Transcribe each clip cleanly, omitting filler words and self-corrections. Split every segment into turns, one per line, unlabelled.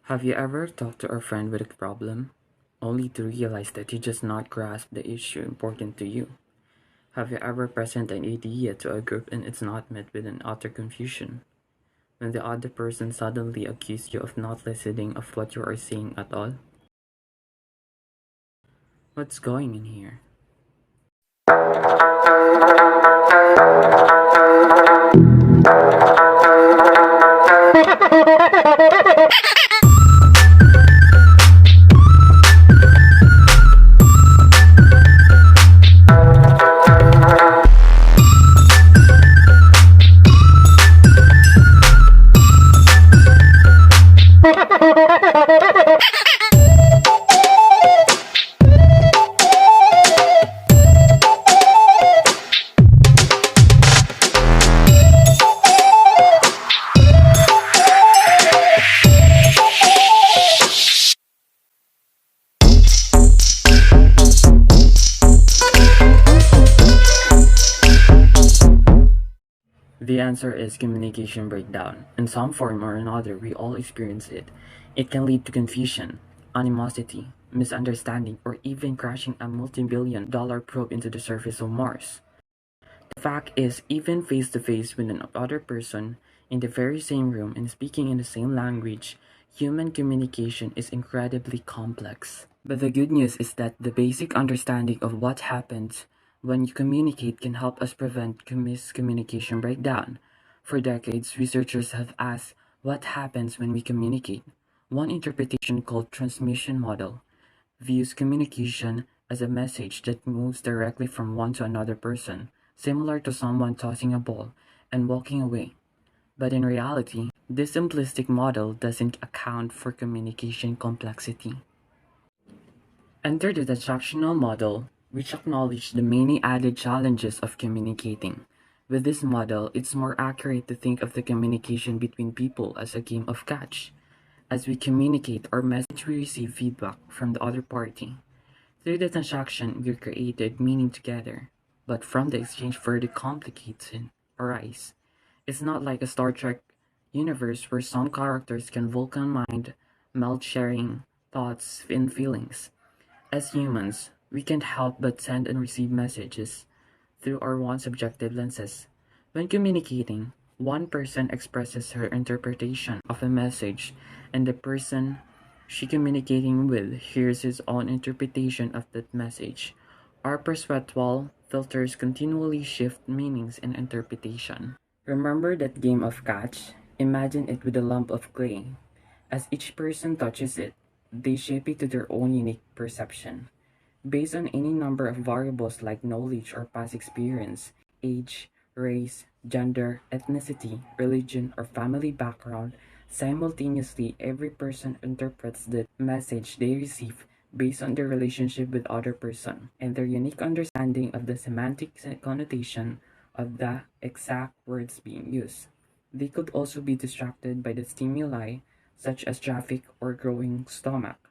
Have you ever talked to a friend with a problem, only to realize that you just not grasp the issue important to you? Have you ever presented an idea to a group and it's not met with an utter confusion? When the other person suddenly accuses you of not listening of what you are saying at all? What's going in here? The answer is communication breakdown. In some form or another, we all experience it. It can lead to confusion, animosity, misunderstanding, or even crashing a multi-billion-dollar probe into the surface of Mars. The fact is, even face to face with another person in the very same room and speaking in the same language, human communication is incredibly complex. But the good news is that the basic understanding of what happens when you communicate can help us prevent miscommunication breakdown. For decades, researchers have asked what happens when we communicate. One interpretation called transmission model views communication as a message that moves directly from one to another person, similar to someone tossing a ball and walking away. But in reality, this simplistic model doesn't account for communication complexity. Enter the transactional model, which acknowledges the many added challenges of communicating. With this model, it's more accurate to think of the communication between people as a game of catch. As we communicate our message, we receive feedback from the other party. Through the transaction, we created meaning together. But from the exchange, further complications arise. It's not like a Star Trek universe where some characters can Vulcan mind meld sharing thoughts and feelings. As humans, we can't help but send and receive messages through our own subjective lenses. When communicating, one person expresses her interpretation of a message, and the person she communicating with hears his own interpretation of that message. Our perceptual filters continually shift meanings and interpretation. Remember that game of catch? Imagine it with a lump of clay. As each person touches it, they shape it to their own unique perception. Based on any number of variables like knowledge or past experience, age, race, gender, ethnicity, religion, or family background, simultaneously every person interprets the message they receive based on their relationship with other person and their unique understanding of the semantic connotation of the exact words being used. They could also be distracted by the stimuli such as traffic or growing stomach.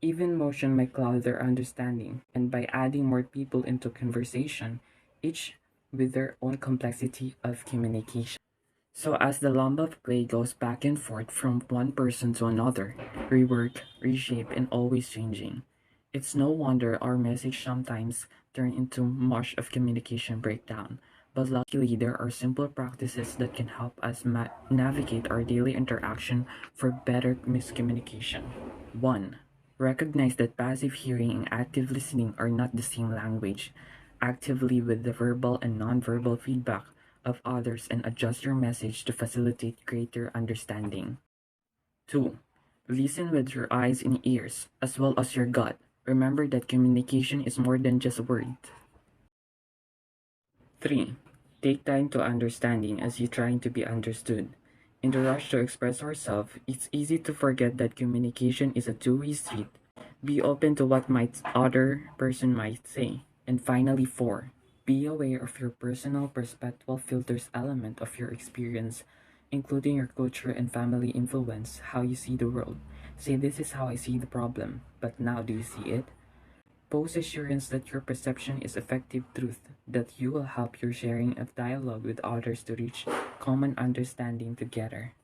Even motion might cloud their understanding, and by adding more people into conversation, each with their own complexity of communication. So as the lump of clay goes back and forth from one person to another, rework, reshape, and always changing, it's no wonder our message sometimes turn into much of communication breakdown. But luckily, there are simple practices that can help us navigate our daily interaction for better miscommunication. 1. Recognize that passive hearing and active listening are not the same language. Actively with the verbal and nonverbal feedback of others and adjust your message to facilitate greater understanding. 2. Listen with your eyes and ears, as well as your gut. Remember that communication is more than just words. 3. Take time to understanding as you trying to be understood. In the rush to express ourselves, it's easy to forget that communication is a two-way street. Be open to what might other person might say. And finally, 4. Be aware of your personal perspective filters element of your experience, including your culture and family influence how you see the world. Say this is how I see the problem, but now do you see it? Pose assurance that your perception is effective truth, that you will help your sharing of dialogue with others to reach common understanding together.